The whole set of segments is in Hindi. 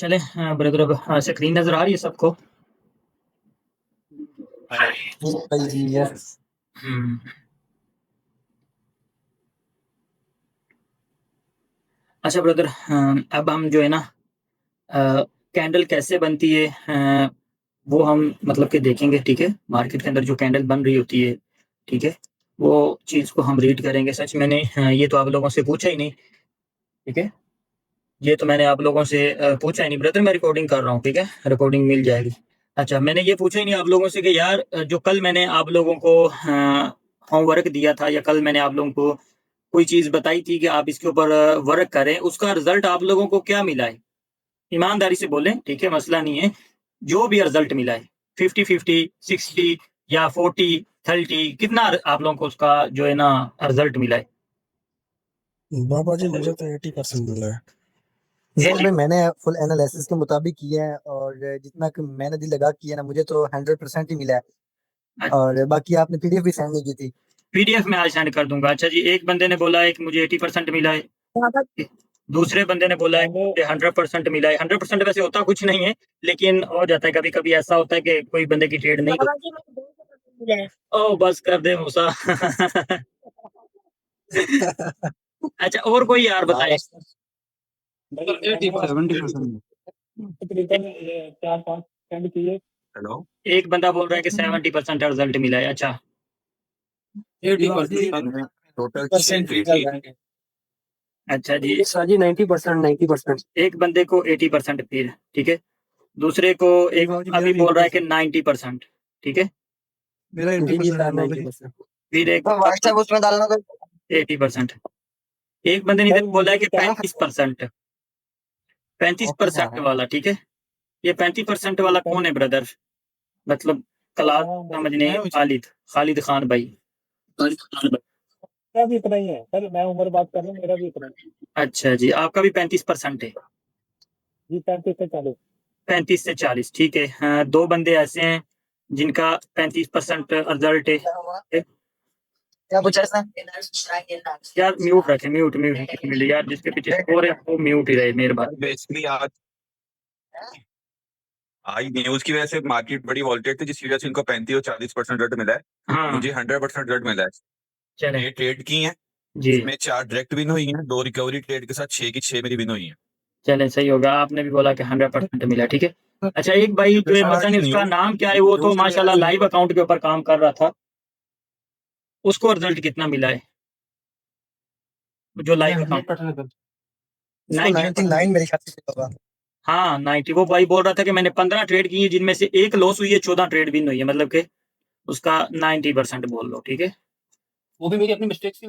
चले ब्रदर अब स्क्रीन नजर आ रही है सबको। जी यस। हम्म। अच्छा ब्रदर, अब हम जो है ना कैंडल कैसे बनती है, वो हम मतलब कि देखेंगे। ठीक है, मार्केट के अंदर जो कैंडल बन रही होती है, ठीक है, वो चीज़ को हम रीड करेंगे। सच मैंने ये तो आप लोगों से पूछा ही नहीं। ठीक है, ये तो मैंने आप लोगों से पूछा ही नहीं ब्रदर। मैं रिकॉर्डिंग कर रहा हूँ, ठीक है, रिकॉर्डिंग मिल जाएगी। अच्छा, मैंने ये पूछा ही नहीं आप लोगों से कि यार जो कल मैंने आप लोगों को होमवर्क दिया था, या कल मैंने आप लोगों को कोई चीज़ बताई थी कि आप इसके ऊपर वर्क करें, उसका रिजल्ट आप लोगों को क्या मिला है? ईमानदारी से बोलें, ठीक है, मसला नहीं है। जो भी रिजल्ट मिला है, 50-50, 60 या 40-30, कितना आप लोगों को उसका जो है ना रिजल्ट मिला है? बाबा जी मुझे तो 80% मिला है। जी भाई मैंने फुल एनालिसिस के मुताबिक किया है और जितना कि मैंने दिल लगा किया ना मुझे तो 100% ही मिला है। और बाकी आपने पीडीएफ भी सेंड नहीं की थी। पीडीएफ में आज सेंड कर दूंगा। अच्छा जी, एक बंदे ने बोला है कि मुझे 80% मिला है, दूसरे बंदे ने बोला है कि मुझे 100% मिला है। 100% वैसे होता कुछ नहीं है, लेकिन हो जाता है कभी कभी। ऐसा होता है कि कोई बंदे की ट्रेड नहीं होती। ओ बस कर दे मूसा। अच्छा, और कोई यार बताए? 70%। हेलो, एक बंदा बोल रहा है कि 70% रिजल्ट मिला है। अच्छा, 80% टोटल 6 थी। अच्छा जी, सर जी 90%। एक बंदे को 80% फिर, ठीक है, दूसरे को एक अभी बोल रहा है कि 90%, ठीक है, मेरा 80%। फिर एक व्हाट्सएप उसमें डालना तो 80%। एक बंदे ने इधर बोला है कि 35%, 35% वाला, ठीक है। ये 35% वाला कौन है ब्रदर? मतलब कलास समझने, खालिद खालिद खान भाई। मेरा भी इतना ही है सर, मैं उम्र बात कर रहा हूँ, मेरा भी इतना ही। अच्छा जी, आपका भी 35% है? जी 35 से 40। 35 से 40, ठीक है। हाँ, दो बंदे ऐसे हैं जिनका 35% रिजल्ट है। क्या पूछा इसने? यार म्यूट रखे, म्यूट म्यूट एक मिनट यार, जिसके पीछे स्कोर है वो म्यूट ही रहे मेहरबानी। बेसिकली आज आज न्यूज की वजह से मार्केट बड़ी वॉलेटाइल थी, जिसकी वजह से इनको 35 और 40% रिजल्ट मिला है। हाँ मुझे 100% रिजल्ट मिला है। चले ये ट्रेड की है, जी, इसमें 4 डायरेक्ट विन हुई हैं, 2 रिकवरी ट्रेड के साथ 6 की 6 मेरी विन हुई हैं। चले सही होगा। आपने भी बोला कि 100% मिला, ठीक है। अच्छा, एक भाई जो है पता नहीं उसका नाम क्या है, वो तो माशाल्लाह लाइव अकाउंट के ऊपर काम कर रहा था, उसको रिजल्ट कितना मिला है? जो लाइव अकाउंट 99 मेरे ख्याल से होगा। हाँ 90। वो भाई बोल रहा था कि मैंने 15 ट्रेड की है, जिनमें से एक लॉस हुई है, 14 ट्रेड विन हुई है, मतलब कि उसका 90% बोल लो, ठीक है। वो भी मेरी अपनी मिस्टेक की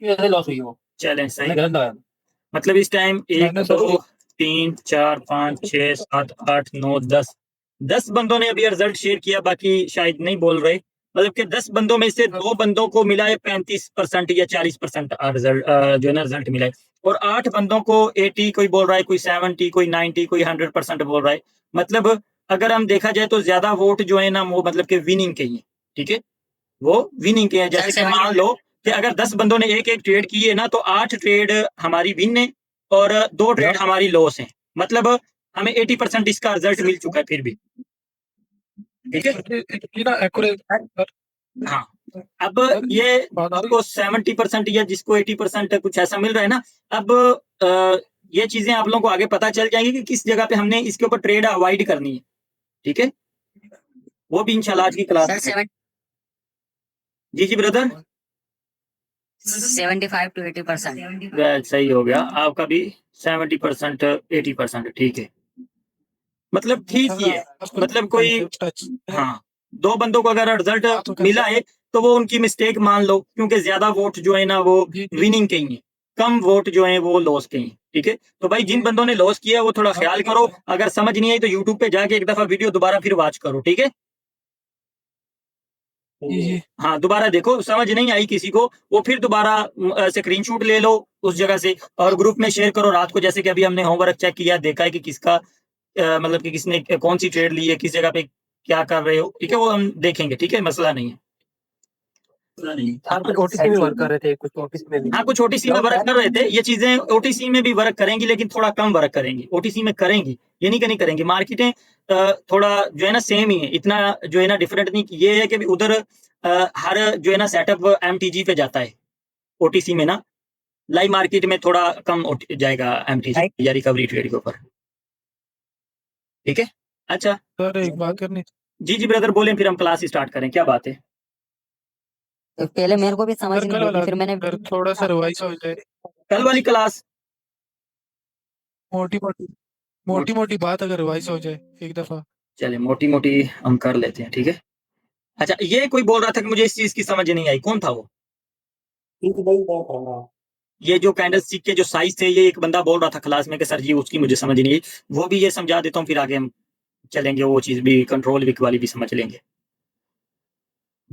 वजह से लॉस हुई है। वो चलें सही। मैंने गलत लगाया। मतलब इस टाइम 1 2 3 4 5 6 7 8 9 10 बंदों ने अभी रिजल्ट शेयर किया, बाकी शायद नहीं बोल रहे। मतलब कि 10 बंदों में से 2 बंदों को मिला है 35% या 40% रिजल्ट, जो है ना रिजल्ट मिला है। और 8 बंदों को 80, कोई बोल रहा है, कोई 70, कोई 90, कोई 100% बोल रहा है। मतलब अगर हम देखा जाए तो ज्यादा वोट जो है ना वो मतलब कि विनिंग के ही है, ठीक है, वो विनिंग के हैं। जैसे कि मान लो कि अगर 10 बंदों ने एक एक ट्रेड की है ना, तो 8 ट्रेड हमारी विन है और 2 ट्रेड हमारी लॉस है। मतलब हमें 80% इसका रिजल्ट मिल चुका है फिर भी, ठीक है। हाँ, अब ये जिसको 70% या जिसको 80% कुछ ऐसा मिल रहा है ना, अब ये चीजें आप लोगों को आगे पता चल जाएंगी कि किस जगह पे हमने इसके ऊपर ट्रेड अवॉइड करनी है, ठीक है। वो भी इंशाल्लाह आज की क्लास में। जी जी ब्रदर, 75 to 80%। सही हो गया आपका भी। 70% 80%, ठीक है, मतलब ठीक ही है। मतलब कोई, हाँ, 2 बंदों को अगर रिजल्ट मिला है तो वो उनकी मिस्टेक मान लो, क्योंकि ज्यादा वोट जो है ना वो विनिंग के ही है, कम वोट जो है वो लॉस के ही है, ठीक है। तो भाई जिन बंदों ने लॉस किया वो थोड़ा ख्याल करो। अगर समझ नहीं आई तो यूट्यूब पे जाके एक दफा वीडियो दोबारा फिर वॉच करो, ठीक है। हाँ, दोबारा देखो, समझ नहीं आई किसी को, वो फिर दोबारा स्क्रीनशॉट ले लो उस जगह से और ग्रुप में शेयर करो रात को। जैसे कि अभी हमने होमवर्क चेक किया, देखा है कि किसका मतलब कि किसने कौन सी ट्रेड ली है, किस जगह पे क्या कर रहे हो, ठीक है, वो हम देखेंगे, ठीक है, मसला नहीं है। आप कुछ ओटीसी में वर्क कर रहे थे, कुछ ओटीसी में भी। हाँ, कुछ ओटीसी में वर्क कर रहे थे। ये चीजें ओटीसी में भी वर्क करेंगी, लेकिन थोड़ा कम वर्क करेंगी। ओटीसी में करेंगी, ये नहीं कि नहीं करेंगी। मार्केटें थोड़ा जो है ना सेम ही है, इतना जो है ना डिफरेंट नहीं। ये है कि उधर हर जो है ना सेटअप एमटीजी पे जाता है। ओटीसी में ना लाइव मार्केट में थोड़ा कम जाएगा एमटीजी या रिकवरी ट्रेड के ऊपर। ठीक है, अच्छा सर एक बात करनी जी जी ब्रदर बोलें, फिर हम क्लास स्टार्ट करें। क्या बात है? तो पहले मेरे को भी समझ सर नहीं कल वाला लगी, फिर मैंने सर थोड़ा सा रिवाइज हो जाए, कल वाली क्लास मोटी मोटी बात अगर रिवाइज हो जाए एक दफा। चले मोटी मोटी हम कर लेते हैं, ठीक है। अच्छा, ये कोई बोल रहा था कि मुझे इस चीज की समझ नहीं आई, कौन था वो? ये जो कैंडल स्टिक के जो साइज थे, ये एक बंदा बोल रहा था क्लास में कि सर जी उसकी मुझे समझ नहीं आई। वो भी ये समझा देता हूँ, फिर आगे हम चलेंगे, वो चीज भी कंट्रोल विक वाली भी समझ लेंगे।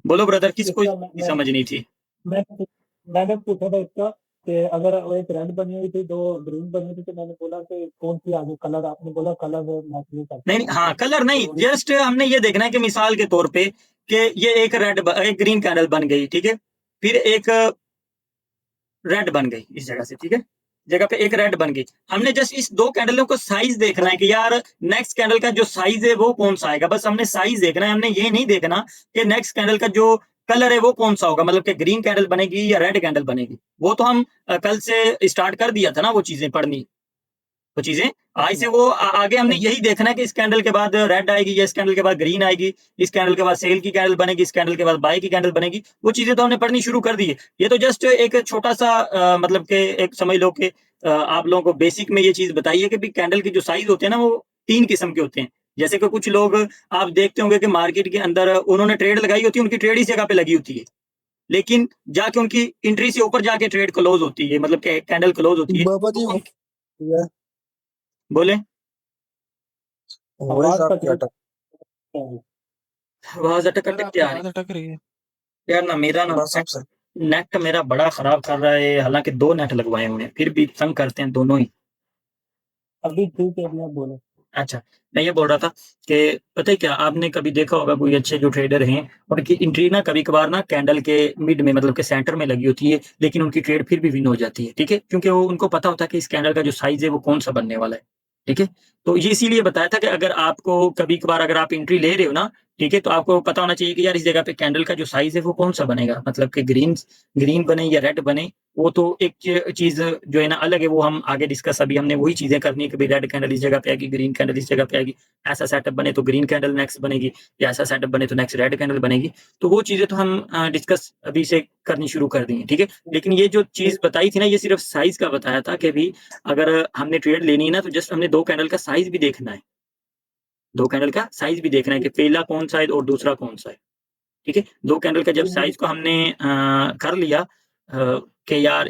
बोलो ब्रदर, किसको इसकी समझ नहीं थी? मैंने पूछा था इसका कि अगर वो एक रेड बनी हुई थी, दो ग्रीन बनी थी, तो मैंने बोला कि कौन सी आगे कलर, आपने बोला कलर मैच नहीं करता। नहीं, हाँ कलर नहीं, जस्ट हमने ये देखना है कि मिसाल के तौर पे कि ये एक एक ग्रीन कैंडल बन गई, ठीक है, फिर एक रेड बन गई इस जगह से, ठीक है, जगह पे एक रेड बन गई। हमने जस्ट इस दो कैंडलों को साइज देखना है कि यार नेक्स्ट कैंडल का जो साइज है वो कौन सा आएगा। बस हमने साइज देखना है, हमने ये नहीं देखना कि नेक्स्ट कैंडल का जो कलर है वो कौन सा होगा, मतलब कि ग्रीन कैंडल बनेगी या रेड कैंडल बनेगी। वो तो हम कल से स्टार्ट कर दिया था ना वो चीजें पढ़नी, वो चीजें आज से वो आगे हमने यही देखना है कि इस कैंडल के बाद रेड आएगी या इस कैंडल के बाद ग्रीन आएगी, इस कैंडल के बाद सेल की कैंडल बनेगी, इस कैंडल के बाद बाय की कैंडल बनेगी। वो चीजें तो हमने पढ़नी शुरू कर दी है। ये तो जस्ट एक छोटा सा मतलब कि एक समझ लो कि आप लोगों को बेसिक में ये चीज बताइए कि कैंडल के जो साइज होते हैं ना वो 3 किस्म के होते हैं। जैसे कि कुछ लोग आप देखते होंगे कि मार्केट के अंदर उन्होंने ट्रेड लगाई होती है, उनकी ट्रेड इस जगह पे लगी होती है, लेकिन जाके उनकी एंट्री से ऊपर जाके ट्रेड क्लोज होती है, मतलब कैंडल क्लोज होती है। बाबा जी बोले वॉइस आपकी अटक आवाज अटक सर अटक आपकी क्या है आवाज अटक रही है। यार? ना मेरा ना बस आपसे नेट मेरा बड़ा खराब कर रहा है, हालांकि 2 नेट लगवाए हुए हैं, फिर भी तंग करते हैं दोनों ही। अभी ठीक है, अभी आप बोलो। अच्छा, मैं ये बोल रहा था कि पता है क्या, आपने कभी देखा होगा कोई अच्छे जो ट्रेडर हैं उनकी एंट्री ना कभी कभार ना कैंडल के मिड में, मतलब के सेंटर में लगी होती है, लेकिन उनकी ट्रेड फिर भी विन हो जाती है, ठीक है, क्योंकि वो उनको पता होता है कि इस कैंडल का जो साइज है वो कौन सा बनने वाला है, ठीक है। तो ये इसीलिए बताया था कि अगर आपको कभी कभार अगर आप एंट्री ले रहे हो ना, ठीक है, तो आपको पता होना चाहिए कि यार इस जगह पे कैंडल का जो साइज है वो कौन सा बनेगा, मतलब कि ग्रीन बने या रेड बने। वो तो एक चीज जो है ना अलग है, वो हम आगे डिस्कस, अभी हमने वही चीजें करनी है कि भाई रेड कैंडल इस जगह पे आएगी, ग्रीन कैंडल इस जगह पे आएगी, ऐसा सेटअप बने तो ग्रीन कैंडल नेक्स्ट बनेगी, या ऐसा सेटअप बने तो नेक्स्ट रेड कैंडल बनेगी। तो वो चीजें तो हम डिस्कस अभी से करनी शुरू कर दी है, ठीक है। लेकिन ये जो चीज बताई थी ना, ये सिर्फ साइज का बताया था कि भाई अगर हमने ट्रेड लेनी है ना, तो जस्ट हमने 2 कैंडल का साइज भी देखना है, 2 कैंडल का साइज भी देखना है कि पहला कौन सा है और दूसरा कौन सा है, ठीक है। 2 कैंडल का जब साइज को हमने कर लिया कि यार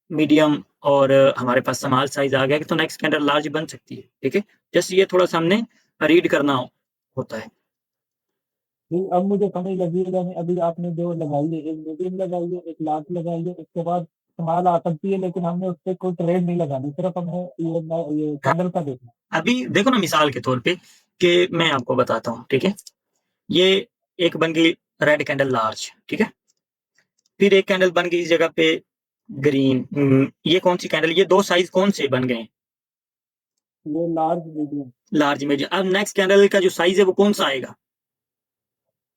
मीडियम और हमारे पास स्मॉल साइज आ गया, तो नेक्स्ट कैंडल लार्ज बन सकती है, ठीक है। जस्ट ये थोड़ा सा हमने रीड करना होता है। अब मुझे समझ लगी है। अभी आपने जो लगाई है, एक मीडियम लगाई है, एक लार्ज लगाई है, इसके बाद संभाल आ सकती है, लेकिन हमने उस पर कोई ट्रेड नहीं लगानी, सिर्फ हमने ये कैंडल का देखना। अभी देखो ना मिसाल के तौर पे कि मैं आपको बताता हूँ, ठीक है, ये एक बन गई रेड कैंडल लार्ज, ठीक है, फिर एक कैंडल बन गई इस जगह पे ग्रीन। ये कौन सी कैंडल, ये 2 साइज कौन से बन गए? ये लार्ज मीडियम लार्ज मीडियम। अब नेक्स्ट कैंडल का जो साइज है वो कौन सा आएगा?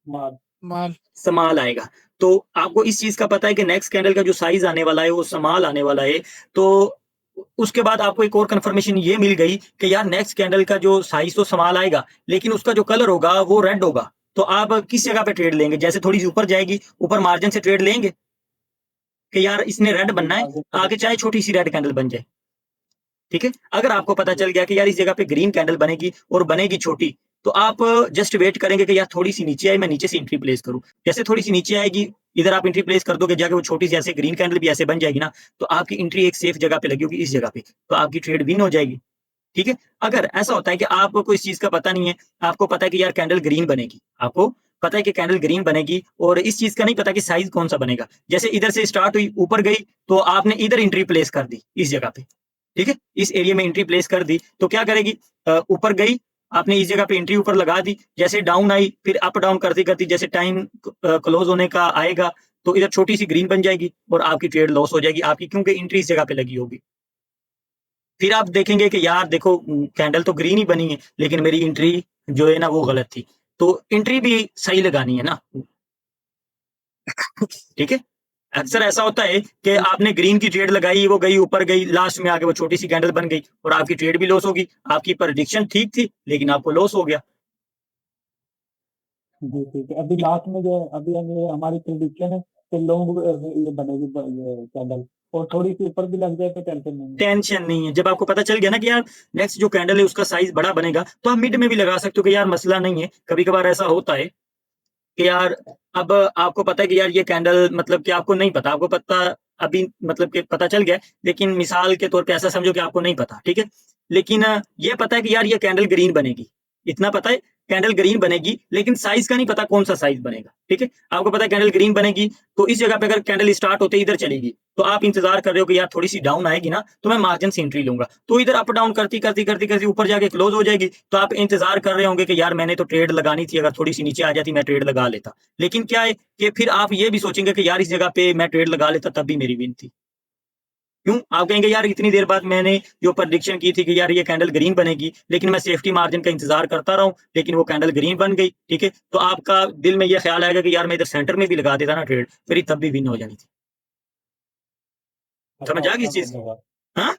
माल स्मॉल आएगा। तो आपको इस चीज का पता है कि नेक्स्ट कैंडल का जो साइज आने वाला है वो स्मॉल आने वाला है। तो उसके बाद आपको एक और कंफर्मेशन ये मिल गई कि यार नेक्स्ट कैंडल का जो साइज तो स्मॉल आएगा, लेकिन उसका जो कलर होगा वो रेड होगा। तो आप किस जगह पे ट्रेड लेंगे? जैसे थोड़ी सी ऊपर जाएगी, ऊपर मार्जिन से ट्रेड लेंगे कि यार इसने रेड बनना है, आगे चाहे छोटी सी रेड कैंडल बन जाए, ठीक है। अगर आपको पता चल गया कि यार इस जगह पे ग्रीन कैंडल बनेगी और बनेगी छोटी, तो आप जस्ट वेट करेंगे कि यार थोड़ी सी नीचे आए, मैं नीचे से एंट्री प्लेस करूं। जैसे थोड़ी सी नीचे आएगी, इधर आप एंट्री प्लेस कर दोगे, जाके वो छोटी सी ऐसे ग्रीन कैंडल भी ऐसे बन जाएगी ना, तो आपकी एंट्री एक सेफ जगह पे लगी होगी, इस जगह पे, तो आपकी ट्रेड विन हो जाएगी, ठीक है। अगर ऐसा होता है कि आपको इस चीज का पता नहीं है, आपको पता है कि यार कैंडल ग्रीन बनेगी, आपको पता है कि कैंडल ग्रीन बनेगी और इस चीज का नहीं पता कि साइज कौन सा बनेगा, जैसे इधर से स्टार्ट हुई, ऊपर गई, तो आपने इधर एंट्री प्लेस कर दी इस जगह पे, ठीक है, इस एरिया में एंट्री प्लेस कर दी, तो क्या करेगी, ऊपर गई, आपने इस जगह पे एंट्री ऊपर लगा दी, जैसे डाउन आई, फिर अप डाउन करती करती जैसे टाइम क्लोज होने का आएगा, तो इधर छोटी सी ग्रीन बन जाएगी और आपकी ट्रेड लॉस हो जाएगी आपकी, क्योंकि एंट्री इस जगह पे लगी होगी। फिर आप देखेंगे कि यार देखो कैंडल तो ग्रीन ही बनी है लेकिन मेरी एंट्री जो है ना वो गलत थी, तो एंट्री भी सही लगानी है ना। ठीक है, अक्सर ऐसा होता है कि आपने ग्रीन की ट्रेड लगाई, वो गई ऊपर गई, लास्ट में आके वो छोटी सी कैंडल बन गई और आपकी ट्रेड भी लॉस होगी। आपकी प्रेडिक्शन ठीक थी लेकिन आपको लॉस हो गया। जी ठीक है। अभी लास्ट में जो अभी हमारी प्रेडिक्शन है कि लॉन्ग ये बनेगी ये कैंडल, और थोड़ी सी ऊपर भी लग जाए तो टेंशन नहीं है। टेंशन नहीं है, जब आपको पता चल गया ना कि यार नेक्स्ट जो कैंडल है उसका साइज बड़ा बनेगा, तो आप मिड में भी लगा सकते हो कि यार मसला नहीं है। कभी कभार ऐसा होता है कि यार अब आपको पता है कि यार ये कैंडल मतलब कि आपको नहीं पता, आपको पता अभी मतलब कि पता चल गया, लेकिन मिसाल के तौर पे ऐसा समझो कि आपको नहीं पता, ठीक है, लेकिन ये पता है कि यार ये कैंडल ग्रीन बनेगी, इतना पता है कैंडल ग्रीन बनेगी, लेकिन साइज का नहीं पता कौन सा साइज बनेगा। ठीक है, आपको पता है कैंडल ग्रीन बनेगी, तो इस जगह पे अगर कैंडल स्टार्ट होते इधर चलेगी तो आप इंतजार कर रहे हो कि यार थोड़ी सी डाउन आएगी ना तो मैं मार्जिन से एंट्री लूंगा, तो इधर अप डाउन करती करती करती करती ऊपर जाके क्लोज हो जाएगी, तो आप इंतजार कर रहे होंगे कि यार मैंने तो ट्रेड लगानी थी, अगर थोड़ी सी नीचे आ जाती मैं ट्रेड लगा लेता। लेकिन क्या है कि फिर आप ये भी सोचेंगे कि यार इस जगह पे मैं ट्रेड लगा लेता तब भी मेरी विन थी। क्यों? आप कहेंगे यार इतनी देर बाद मैंने जो प्रेडिक्शन की थी कि यार ये कैंडल ग्रीन बनेगी, लेकिन मैं सेफ्टी मार्जिन का इंतजार करता रहा हूं, लेकिन वो कैंडल ग्रीन बन गई। ठीक है, तो आपका दिल में ये ख्याल आएगा कि यार मैं इधर सेंटर में भी लगा देता ना ट्रेड, फिर तब भी विन हो जानी थी। समझ आ गई इस चीज? हाँ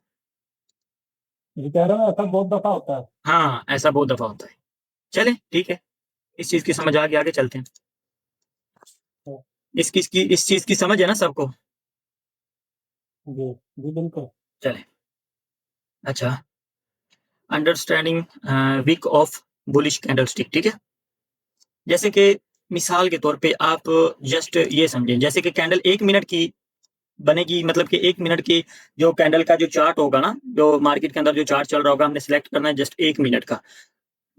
जी कह रहा हूँ ऐसा बहुत दफा होता है। हाँ, ऐसा बहुत दफा होता है। चले ठीक है, इस चीज की समझ आ गई, आगे चलते हैं। इस चीज की समझ है ना सबको? जी जी बिल्कुल। चले, अच्छा, understanding wick of bullish candlestick. ठीक है, जैसे कि मिसाल के तौर पे आप जस्ट ये समझें, जैसे कि कैंडल 1 मिनट की बनेगी, मतलब कि 1 मिनट की जो कैंडल का जो चार्ट होगा ना, जो मार्केट के अंदर जो चार्ट चल रहा होगा, हमने सिलेक्ट करना है जस्ट 1 मिनट का।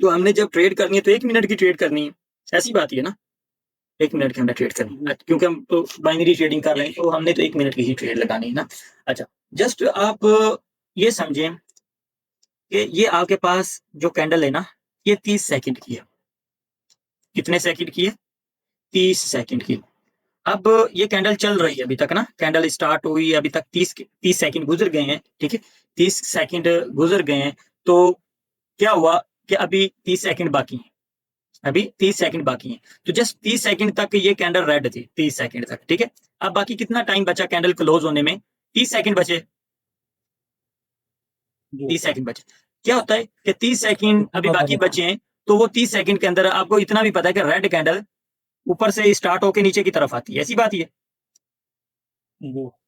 तो हमने जब ट्रेड करनी है तो 1 मिनट की ट्रेड करनी है, ऐसी बात ही है ना, 1 मिनट के अंदर ट्रेड करनी है, क्योंकि हम तो बाइनरी ट्रेडिंग कर रहे हैं तो हमने तो 1 मिनट की ही ट्रेड लगानी है ना। अच्छा, जस्ट आप ये समझें कि ये आपके पास जो कैंडल है ना ये 30 सेकंड की है। कितने सेकंड की है? 30 सेकंड की। अब ये कैंडल चल रही है अभी तक ना, कैंडल स्टार्ट हुई अभी तक 30 सेकंड गुजर गए हैं। ठीक है, 30 सेकंड गुजर गए हैं, तो क्या हुआ कि अभी 30 सेकंड बाकी हैं, अभी 30 सेकंड बाकी हैं, तो जस्ट 30 सेकंड तक ये कैंडल रेड थी, 30 सेकंड तक। ठीक है, अब बाकी कितना टाइम बचा कैंडल क्लोज होने में? 30 सेकंड बचे, 30 सेकंड बचे। क्या होता है कि 30 सेकंड अभी बाकी बचे हैं, तो वो 30 सेकंड के अंदर आपको इतना भी पता है कि रेड कैंडल ऊपर से स्टार्ट होकर नीचे की तरफ आती है, ऐसी बात ही है।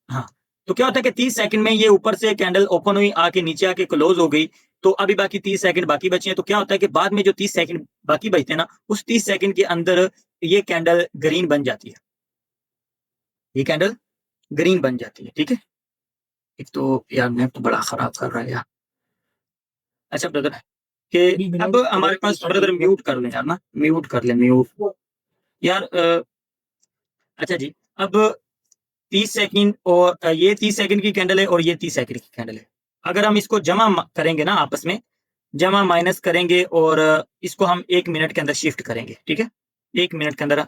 हाँ, तो क्या होता है कि 30 सेकंड में ये ऊपर से कैंडल ओपन हुई, आके नीचे आके क्लोज हो गई, तो अभी बाकी 30 सेकंड बाकी बचे हैं। तो क्या होता है कि बाद में जो 30 सेकंड बाकी बचते हैं ना, उस 30 सेकंड के अंदर ये कैंडल ग्रीन बन जाती है, ये कैंडल ग्रीन बन जाती है। ठीक है, एक तो यार नेट तो बड़ा खराब कर रहा है यार। अच्छा ब्रदर, कि अब हमारे पास ब्रदर म्यूट कर लें यार ना, म्यूट कर लें, म्यूट यार। अच्छा जी, अब 30 सेकंड और ये 30 सेकंड की कैंडल है और ये 30 सेकंड की कैंडल है। अगर हम इसको जमा करेंगे ना, आपस में जमा माइनस करेंगे और इसको हम 1 मिनट के अंदर शिफ्ट करेंगे। ठीक है, 1 मिनट के अंदर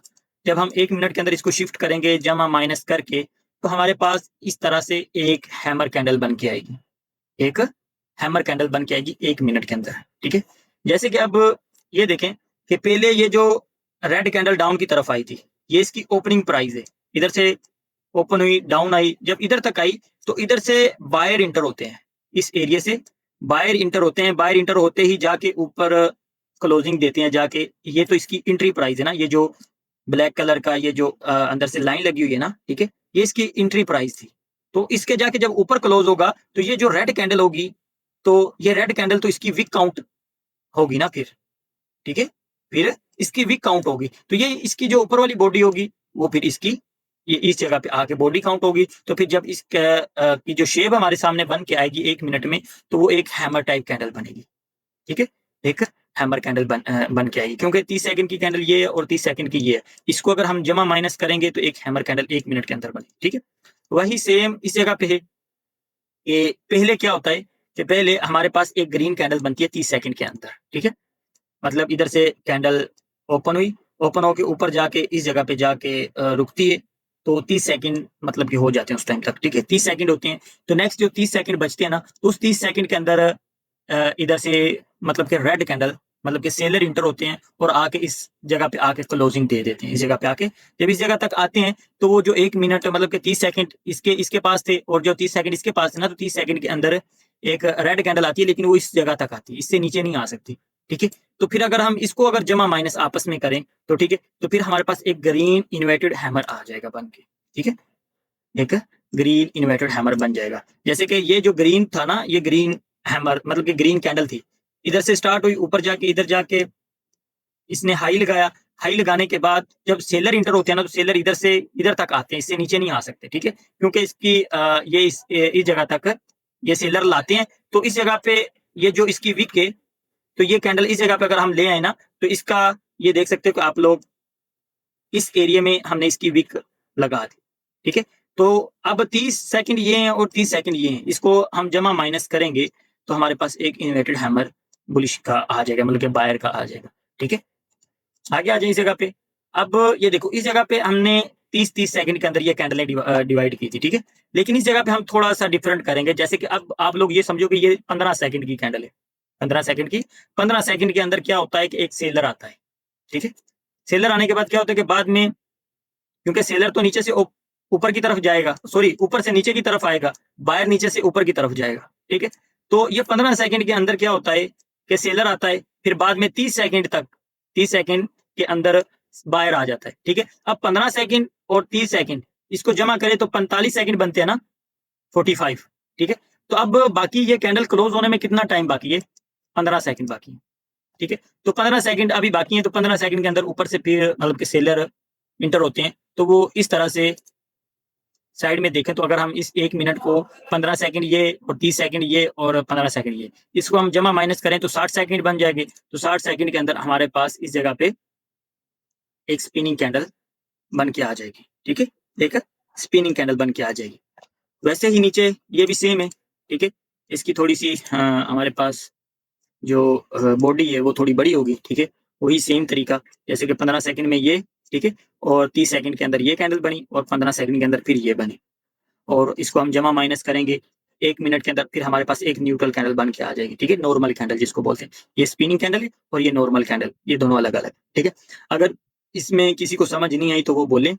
जब हम 1 मिनट के अंदर इसको शिफ्ट करेंगे जमा माइनस करके, तो हमारे पास इस तरह से एक हैमर कैंडल बन के आएगी, एक हैमर कैंडल बन के आएगी 1 मिनट के अंदर। ठीक है, जैसे कि अब ये देखें कि पहले ये जो रेड कैंडल डाउन की तरफ आई थी, ये इसकी ओपनिंग प्राइस है, इधर से ओपन हुई डाउन आई, जब इधर तक आई तो इधर से बायर इंटर होते हैं, इस एरिया से बायर इंटर होते हैं, बायर इंटर होते ही जाके ऊपर क्लोजिंग देते हैं जाके। ये तो इसकी एंट्री प्राइस है ना, ये जो ब्लैक कलर का ये जो अंदर से लाइन लगी हुई है ना, ठीक है, ये इसकी एंट्री प्राइस थी। तो इसके जाके जब ऊपर क्लोज होगा तो ये जो रेड कैंडल होगी, तो ये रेड कैंडल तो इसकी वीक काउंट होगी ना फिर। ठीक है, फिर इसकी वीक काउंट होगी, तो ये इसकी जो ऊपर वाली बॉडी होगी वो फिर इसकी ये इस जगह पे आके बॉडी काउंट होगी। तो फिर जब इस की जो शेप हमारे सामने बन के आएगी 1 मिनट में, तो वो एक हैमर टाइप कैंडल बनेगी। ठीक है, एक हैमर कैंडल बन के आएगी, क्योंकि 30 सेकंड की कैंडल ये है और 30 सेकंड की ये है, इसको अगर हम जमा माइनस करेंगे तो एक हैमर कैंडल 1 मिनट के अंदर बनेगी। ठीक है, वही सेम इस जगह पे है कि पहले क्या होता है कि पहले हमारे पास एक ग्रीन कैंडल बनती है 30 सेकंड के अंदर। ठीक है, मतलब इधर से कैंडल ओपन हुई, ओपन होके ऊपर जाके इस जगह पे जाके रुकती है, तो 30 सेकंड मतलब कि हो जाते हैं उस टाइम तक, ठीक है, 30 सेकंड होते हैं। तो नेक्स्ट जो 30 सेकंड बचते हैं ना, उस 30 सेकंड के अंदर इधर से मतलब कि रेड कैंडल मतलब कि सेलर इंटर होते हैं और आके इस जगह पे आके क्लोजिंग दे देते हैं। इस जगह पे आके जब इस जगह तक आते हैं तो वो जो 1 मिनट मतलब कि 30 सेकंड इसके पास थे और जो 30 सेकंड इसके पास थे ना, तो 30 सेकंड के अंदर एक रेड कैंडल आती है, लेकिन वो इस जगह तक आती है, इससे नीचे नहीं आ सकती, ठीक है। तो फिर अगर हम इसको अगर जमा माइनस आपस में करें तो ठीक है, तो फिर हमारे पास एक ग्रीन इन्वर्टेड हैमर आ जाएगा बन के, ठीक है, एक ग्रीन इन्वर्टेड हैमर बन जाएगा। जैसे कि ये जो ग्रीन था ना, ये ग्रीन हैमर मतलब कि ग्रीन कैंडल थी, इधर से स्टार्ट हुई, ऊपर जाके इधर जाके इसने हाई लगाया, हाई लगाने के बाद जब सेलर इंटर होते हैं ना, तो सेलर इधर से इधर तक आते हैं, इससे नीचे नहीं आ सकते, ठीक है, क्योंकि इसकी ये इस जगह तक ये सेलर लाते हैं। तो इस जगह पे ये जो इसकी विक है, तो ये कैंडल इस जगह पे अगर हम ले आए ना, तो इसका ये देख सकते हो कि आप लोग इस एरिया में हमने इसकी विक लगा दी, ठीक है। तो अब 30 सेकंड ये हैं और 30 सेकंड ये हैं, इसको हम जमा माइनस करेंगे तो हमारे पास एक इन्वर्टेड हैमर बुलिश का आ जाएगा, मतलब कि बायर का आ जाएगा, ठीक है। आगे आ जाए इस जगह पे। अब ये देखो, इस जगह पे हमने 30-30 सेकंड के अंदर ये कैंडलें डिवाइड की थी, ठीक है। लेकिन इस जगह पे हम थोड़ा सा डिफरेंट करेंगे, जैसे कि अब आप लोग ये समझो कि ये 15 सेकंड की कैंडल है, 15 सेकंड की। 15 सेकंड के अंदर क्या होता है कि एक सेलर आता है, ठीक है। सेलर आने के बाद क्या होता है कि बाद में, क्योंकि सेलर तो नीचे से ऊपर की तरफ जाएगा, सॉरी ऊपर से नीचे की तरफ आएगा, बायर नीचे से ऊपर की तरफ जाएगा, ठीक है। तो ये 15 सेकंड के अंदर क्या होता है कि सेलर आता है, फिर बाद में 30 सेकंड तक, 30 सेकंड के अंदर बायर आ जाता है, ठीक है। अब 15 सेकंड और 30 सेकंड इसको जमा करें तो 45 सेकंड बनते हैं ना, 45, ठीक है। तो अब बाकी ये कैंडल क्लोज होने में कितना टाइम बाकी है, 15 सेकंड बाकी है, ठीक है। तो 15 सेकंड अभी बाकी है, तो 15 सेकंड के अंदर ऊपर से फिर मतलब कि सेलर इंटर होते हैं, तो वो इस तरह से साइड में देखें तो अगर हम इस 1 मिनट को 15 सेकंड ये और 30 सेकंड ये और 15 सेकंड ये, इसको हम जमा माइनस करें तो 60 सेकंड बन जाएंगे। तो 60 सेकंड के अंदर हमारे पास इस जगह पे एक स्पिनिंग कैंडल बन के आ जाएगी, ठीक है, एक स्पिनिंग कैंडल बन के आ जाएगी। वैसे ही नीचे ये भी सेम है, ठीक है। इसकी थोड़ी सी हमारे पास जो बॉडी है वो थोड़ी बड़ी होगी, ठीक है, वही सेम तरीका, जैसे कि 15 सेकंड में ये, ठीक है, और 30 सेकंड के अंदर ये कैंडल बनी और 15 सेकंड के अंदर फिर ये बनी, और इसको हम जमा माइनस करेंगे 1 मिनट के अंदर, फिर हमारे पास एक न्यूट्रल कैंडल बन के आ जाएगी, ठीक है, नॉर्मल कैंडल जिसको बोलते हैं। ये स्पिनिंग कैंडल है और ये नॉर्मल कैंडल, ये दोनों अलग अलग, ठीक है। अगर इसमें किसी को समझ नहीं आई तो वो बोले,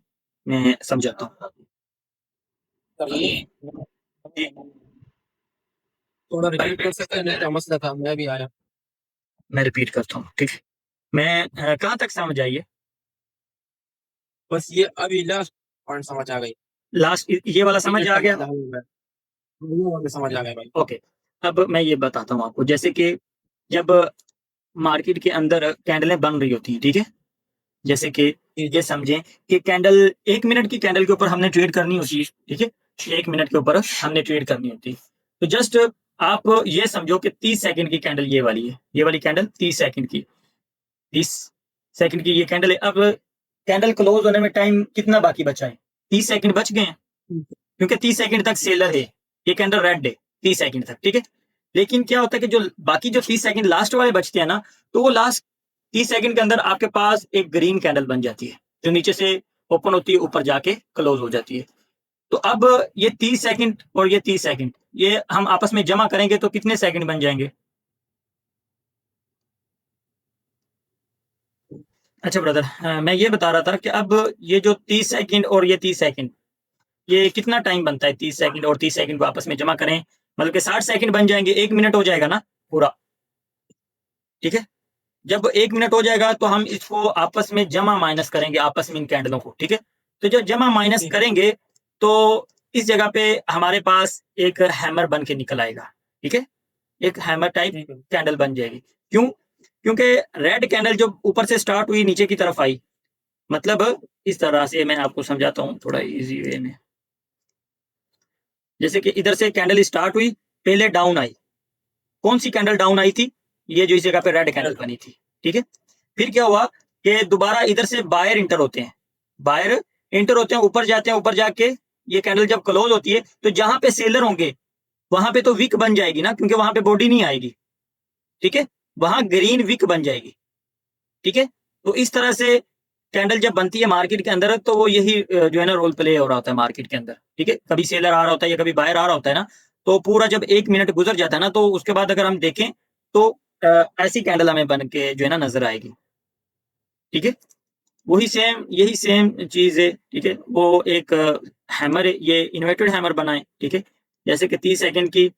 मैं समझाता हूँ। थोड़ा रिपीट कर सकते हैं, नहीं तो मसला था, मैं भी आया। मैं रिपीट करता हूँ, ठीक है। मैं कहाँ तक समझ आई है? बस ये अभी लास्ट पॉइंट समझ आ गई, लास्ट ये वाला समझ आ गया? समझ आ गया भाई। ओके, अब मैं ये बताता हूँ आपको, जैसे कि जब मार्केट के अंदर कैंडलें बन रही होती हैं, ठीक है, जैसे कि ये समझें कि कैंडल 1 मिनट की कैंडल के ऊपर हमने ट्रेड करनी होती है, ठीक है, 1 मिनट के ऊपर हमने ट्रेड करनी होती है। तो जस्ट आप ये समझो कि 30 सेकंड की कैंडल ये वाली है, ये वाली कैंडल 30 सेकंड की, 30 सेकंड की ये कैंडल है। अब कैंडल क्लोज होने में टाइम कितना बाकी बचा है? 30 सेकंड बच गए हैं, क्योंकि 30 सेकंड तक सेलर है, ये कैंडल रेड है 30 सेकंड तक, ठीक है। लेकिन क्या होता है कि जो बाकी जो 30 सेकंड लास्ट वाले बचते हैं ना, तो वो लास्ट 30 सेकंड के अंदर आपके पास एक ग्रीन कैंडल बन जाती है, जो नीचे से ओपन होती है, ऊपर जाके क्लोज हो जाती है। तो अब ये 30 सेकंड और ये 30 सेकंड ये हम आपस में जमा करेंगे तो कितने सेकंड बन जाएंगे? अच्छा ब्रदर, मैं ये बता रहा था कि अब ये जो 30 सेकंड और ये 30 सेकंड, ये कितना टाइम बनता है? 30 सेकंड और 30 सेकंड को आपस में जमा करें मतलब कि 60 सेकंड बन जाएंगे, 1 मिनट हो जाएगा ना पूरा, ठीक है। जब 1 मिनट हो जाएगा तो हम इसको आपस में जमा माइनस करेंगे, आपस में इन कैंडलों को, ठीक है। तो जब जमा माइनस करेंगे तो इस जगह पे हमारे पास एक हैमर बन के निकल आएगा, ठीक है, एक हैमर टाइप कैंडल बन जाएगी। क्यों? क्योंकि रेड कैंडल जो ऊपर से स्टार्ट हुई नीचे की तरफ आई, मतलब इस तरह से मैं आपको समझाता हूँ थोड़ा इजी वे में। जैसे कि इधर से कैंडल स्टार्ट हुई, पहले डाउन आई, कौन सी कैंडल डाउन आई थी? ये जो इस जगह पे रेड कैंडल बनी थी, ठीक है। फिर क्या हुआ कि दोबारा इधर से बायर इंटर होते हैं, बायर इंटर होते हैं, ऊपर जाते हैं, ऊपर जाके ये कैंडल जब क्लोज होती है तो जहां पे सेलर होंगे वहां पे तो विक बन जाएगी ना, क्योंकि वहां पे बॉडी नहीं आएगी, ठीक है, वहां ग्रीन विक बन जाएगी, ठीक है। तो इस तरह से कैंडल जब बनती है मार्केट के अंदर तो वो यही जो है ना रोल प्ले हो रहा होता है मार्केट के अंदर, ठीक है। कभी सेलर आ रहा होता है या कभी बायर आ रहा होता है ना, तो पूरा जब 1 मिनट गुजर जाता है ना, तो उसके बाद अगर हम देखें तो ऐसी कैंडल हमें बन के जो है ना नजर आएगी, ठीक है। वही सेम यही सेम चीज है, ठीक है। वो एक हैमर है, ये इन्वर्टेड हैमर बनाए, ठीक है। जैसे कि 30 सेकंड की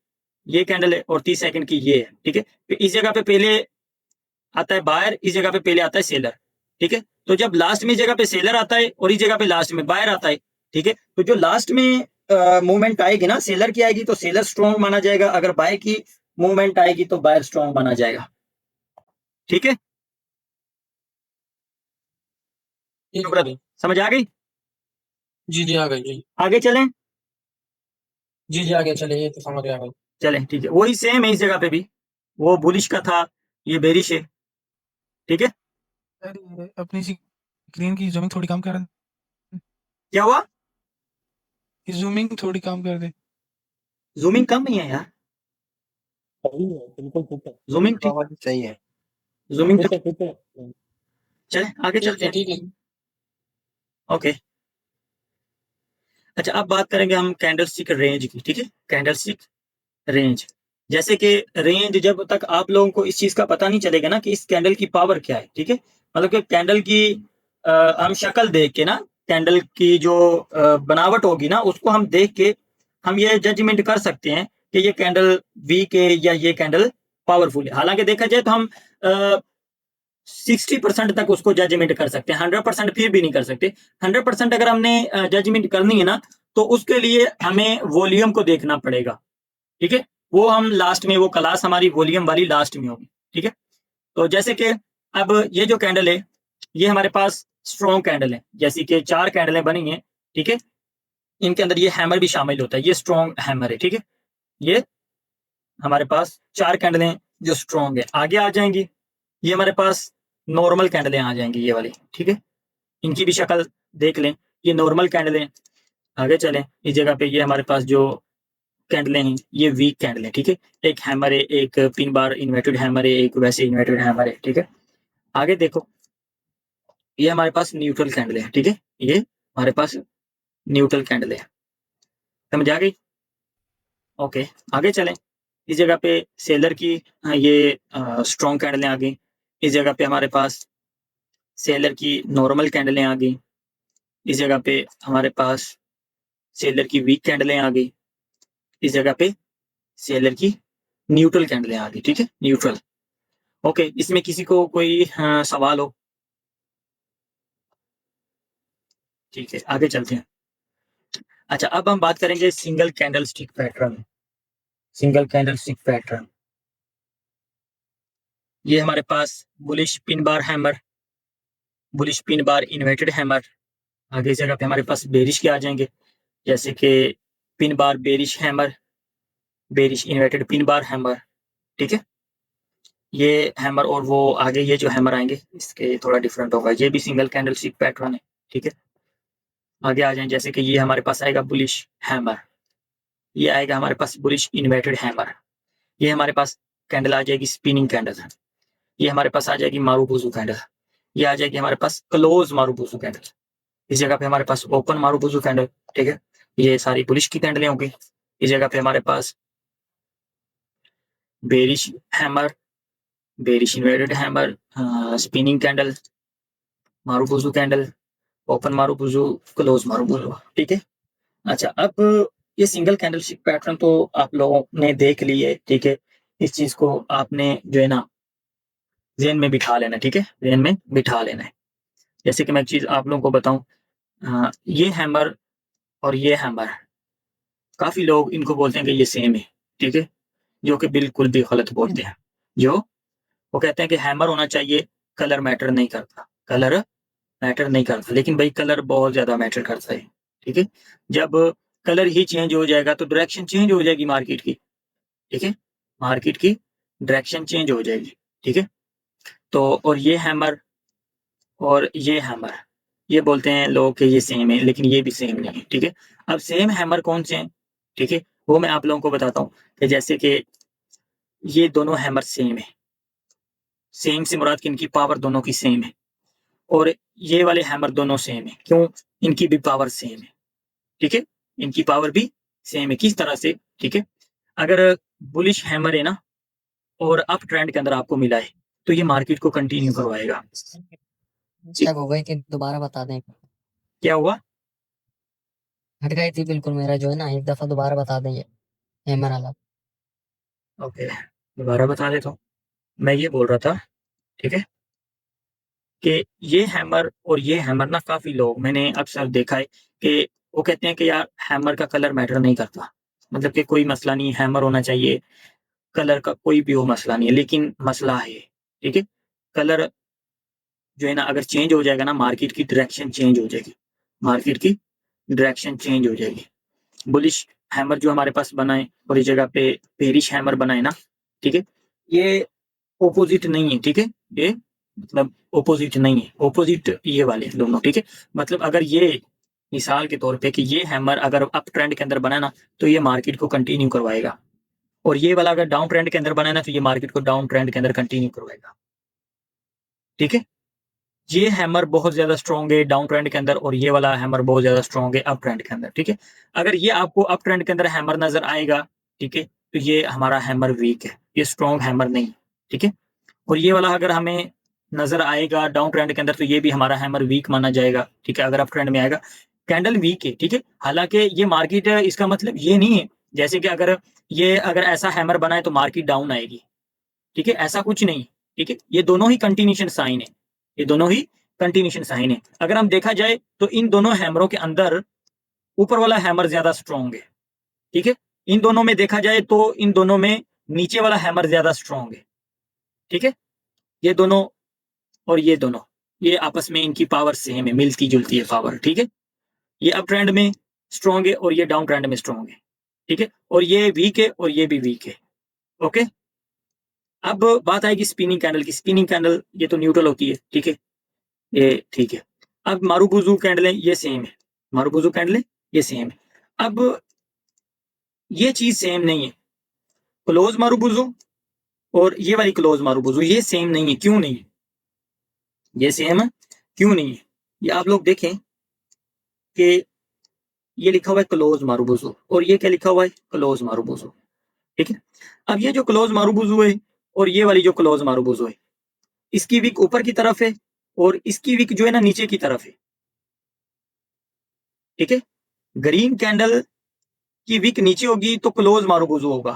ये कैंडल है और 30 सेकंड की ये है, ठीक है। तो इस जगह पे पहले आता है बायर, इस जगह पे पहले आता है सेलर, ठीक है। तो जब लास्ट में इस जगह पे सेलर आता है और इस जगह पे लास्ट में बायर आता है, ठीक है। तो जो लास्ट में मूवमेंट आएगी ना सेलर की आएगी तो सेलर स्ट्रॉन्ग माना जाएगा, अगर बाय की मूवमेंट आएगी तो बायर स्ट्रॉन्ग माना जाएगा, ठीक है। ठीक है समझ आ गई? जी जी आ गई जी आगे चलें? जी जी आगे चलिए, ये तो समझ आ गई। चलें, ठीक है। वही सेम है इस जगह पे भी, वो बुलिश का था, ये बेरिश है, ठीक है। अरे अपनी स्क्रीन की जूमिंग थोड़ी कम कर दे, क्या हुआ? जूमिंग थोड़ी कम कर दे। जूमिंग कम नहीं है यार, सही है, बिल्कुल ठीक है। जूमिंग ठीक, बाबा जी सही है। जूमिंग ठीक है, ठीक है। चले आगे चलते हैं, ठीक है ओके। अच्छा, अब बात करेंगे हम कैंडलस्टिक रेंज की, ठीक है। कैंडलस्टिक रेंज, जैसे कि रेंज जब तक आप लोगों को इस चीज का पता नहीं चलेगा ना कि इस कैंडल की पावर क्या है, ठीक है। मतलब कि कैंडल की हम शक्ल देख के ना, कैंडल की जो बनावट होगी ना उसको हम देख के हम ये जजमेंट कर सकते हैं कि ये कैंडल वीक है या ये कैंडल पावरफुल है। हालांकि देखा जाए तो हम 60% तक उसको जजमेंट कर सकते हैं, 100% फिर भी नहीं कर सकते। 100% अगर हमने जजमेंट करनी है ना तो उसके लिए हमें वॉल्यूम को देखना पड़ेगा, ठीक है। वो हम लास्ट में, वो क्लास हमारी वॉल्यूम वाली लास्ट में होगी, ठीक है। तो जैसे कि अब ये जो कैंडल है ये हमारे पास स्ट्रॉन्ग कैंडल है, जैसे कि 4 कैंडलें बनी हैं, ठीक है। इनके अंदर ये हैमर भी शामिल होता है, ये स्ट्रॉन्ग हैमर है, ठीक है। ये हमारे पास 4 कैंडलें जो स्ट्रॉन्ग है आगे आ जाएंगी, ये हमारे पास नॉर्मल कैंडलें आ जाएंगी ये वाली, ठीक है। इनकी भी शक्ल देख लें, ये नॉर्मल कैंडलें। आगे चलें, इस जगह पे ये हमारे पास जो कैंडलें हैं ये वीक कैंडलें, ठीक है। एक हैमर है, एक पिन बार इन्वर्टेड हैमर है, एक वैसे इन्वर्टेड हैमर है, ठीक है। आगे देखो, ये हमारे पास न्यूट्रल कैंडल है, ठीक है। ये हमारे पास न्यूट्रल कैंडल है, समझ आ गई? ओके, आगे चलें। इस जगह पे सेलर की ये स्ट्रॉन्ग कैंडलें आ गई। इस जगह पे हमारे पास सेलर की नॉर्मल कैंडलें आ गई। इस जगह पे हमारे पास सेलर की वीक कैंडलें आ गई। इस जगह पे सेलर की न्यूट्रल कैंडलें आ गई, ठीक है, न्यूट्रल। ओके, इसमें किसी को कोई सवाल हो? ठीक है, आगे चलते हैं। अच्छा, अब हम बात करेंगे single candle stick pattern. Single candle stick pattern, ये हमारे पास bullish pin bar hammer, bullish pin bar inverted hammer. आगे इस जगह पे हमारे पास बेरिश के आ जाएंगे, जैसे कि pin bar bearish hammer, bearish inverted pin bar hammer, ठीक है। ये हैमर और वो आगे ये जो हैमर आएंगे इसके थोड़ा डिफरेंट होगा, ये भी सिंगल कैंडल स्टिक पैटर्न है, ठीक है। आगे आ जाए, जैसे कि ये हमारे पास आएगा बुलिश हैमर, ये आएगा हमारे पास बुलिश इन्वर्टेड हैमर। ये हमारे पास कैंडल आ जाएगी स्पिनिंग कैंडल, ये हमारे पास आ जाएगी मारूबुजू कैंडल। ये आ जाएगी हमारे पास क्लोज मारूबुजू कैंडल। इस जगह पे हमारे पास ओपन मारूबुजू कैंडल, ठीक है। ये सारी बुलिश की कैंडलें होंगी। इस जगह पे हमारे पास bearish hammer, bearish inverted hammer, spinning candle, marubozu candle, open marubozu, close marubozu, ठीक है। अच्छा, अब ये सिंगल कैंडल स्टिक पैटर्न तो आप लोगों ने देख ली है, ठीक है। इस चीज को आपने जो है ना ज़हन में बिठा लेना, ठीक है, ज़हन में बिठा लेना है। जैसे कि मैं एक चीज आप लोगों को बताऊं, ये हैमर और ये हैमर, काफी लोग इनको बोलते हैं कि ये सेम है, ठीक है, जो कि बिल्कुल भी गलत बोलते हैं। जो वो कहते हैं कि हैमर होना चाहिए, कलर मैटर नहीं करता, कलर मैटर नहीं करता, लेकिन भाई कलर बहुत ज्यादा मैटर करता है, ठीक है। जब कलर ही चेंज हो जाएगा तो डायरेक्शन चेंज हो जाएगी मार्केट की, ठीक है, मार्केट की डायरेक्शन चेंज हो जाएगी, ठीक है। तो और ये हैमर और ये हैमर, ये बोलते हैं लोग कि ये सेम है, लेकिन ये भी सेम नहीं है, ठीक है। अब सेम हैमर कौन से हैं, ठीक है, वो मैं आप लोगों को बताता हूँ कि जैसे कि ये दोनों हैमर सेम है। सेम से मुराद कि इनकी पावर दोनों की सेम है। और ये वाले हैमर दोनों सेम है। क्यों? इनकी भी पावर सेम है, ठीक है, इनकी पावर भी सेम है। किस तरह से? ठीक है, अगर बुलिश हैमर है ना और अप ट्रेंड के अंदर आपको मिला है तो ये मार्केट को कंटिन्यू करवाएगा। मिस्टेक हो गई थी, दोबारा बता दें। क्या हुआ? हट गई थी बिल्कुल मेरा जो है ना, एक दफा दोबारा बता दें ये हैमर वाला। ओके, दोबारा बता देता हूँ। मैं ये बोल रहा था, ठीक है, कि ये हैमर और ये हैमर ना, काफी लोग मैंने अक्सर देखा है कि वो कहते हैं कि यार हैमर का कलर मैटर नहीं करता, मतलब कि कोई मसला नहीं, हैमर होना चाहिए, कलर का कोई भी हो मसला नहीं है। लेकिन मसला है, ठीक है, कलर जो है ना अगर चेंज हो जाएगा ना, मार्केट की डायरेक्शन चेंज हो जाएगी, मार्केट की डायरेक्शन चेंज हो जाएगी। बुलिश हैमर जो हमारे पास बना है और इस जगह पे बेरिश हैमर बना है ना, ठीक है, ये ऑपोजिट नहीं है, ठीक है, ये मतलब ऑपोजिट नहीं है, ऑपोजिट ये वाले दोनों, ठीक है। मतलब अगर ये मिसाल के तौर पे कि ये हैमर अगर अप ट्रेंड के अंदर बना ना तो ये मार्केट को कंटिन्यू करवाएगा, और ये वाला अगर डाउन ट्रेंड के अंदर बना ना तो ये मार्केट को डाउन ट्रेंड के अंदर कंटिन्यू करवाएगा, ठीक है। ये हैमर बहुत ज्यादा स्ट्रॉन्ग है डाउन ट्रेंड के अंदर और ये वाला हैमर बहुत ज्यादा स्ट्रॉन्ग है अप ट्रेंड के अंदर, ठीक है। अगर ये आपको अप ट्रेंड के अंदर हैमर नजर आएगा, ठीक है, तो ये हमारा हैमर वीक है, ये स्ट्रॉन्ग हैमर नहीं, ठीक है। और ये वाला अगर हमें नजर आएगा डाउन ट्रेंड के अंदर तो ये भी हमारा हैमर वीक माना जाएगा, ठीक है। अगर अप ट्रेंड में आएगा, कैंडल वीक है, ठीक है। हालांकि ये मार्केट, इसका मतलब ये नहीं है जैसे कि अगर ऐसा हैमर बना है तो मार्केट डाउन आएगी, ठीक है, ऐसा कुछ नहीं, ठीक है। ये दोनों ही कंटिन्यूशन साइन है, ये दोनों ही कंटिन्यूशन साइन है। अगर हम देखा जाए तो इन दोनों हैमरों के अंदर ऊपर वाला हैमर ज्यादा स्ट्रॉन्ग है, ठीक है। इन दोनों में देखा जाए तो इन दोनों में नीचे वाला हैमर ज्यादा स्ट्रॉन्ग है, ठीक है। ये दोनों और ये दोनों, ये आपस में इनकी पावर सेम है, मिलती जुलती है पावर, ठीक है। ये अप ट्रेंड में स्ट्रॉन्ग है और ये डाउन ट्रेंड में स्ट्रॉन्ग है, ठीक है। और ये वीक है और ये भी वीक है, ओके। अब बात आएगी स्पिनिंग कैंडल की। स्पिनिंग कैंडल ये तो न्यूट्रल होती है, ठीक है, ये ठीक है। अब मारूबुजू कैंडल ये सेम है, मारूबुजू कैंडल ये सेम है। अब ये चीज सेम नहीं है, क्लोज मारूबुजू और ये वाली क्लोज मारूबुजू ये सेम नहीं है। क्यों नहीं है ये सेम है? क्यों नहीं है? ये आप लोग देखें कि ये लिखा हुआ है क्लोज मारूबुजू और ये क्या लिखा हुआ है? क्लोज मारूबुजू, ठीक है। अब ये जो क्लोज मारूबुजू है और ये वाली जो क्लोज मारूबुजू है, इसकी विक ऊपर की तरफ है और इसकी विक जो है ना नीचे की तरफ है, ठीक है। ग्रीन कैंडल की विक नीचे होगी तो क्लोज मारूबुजू होगा।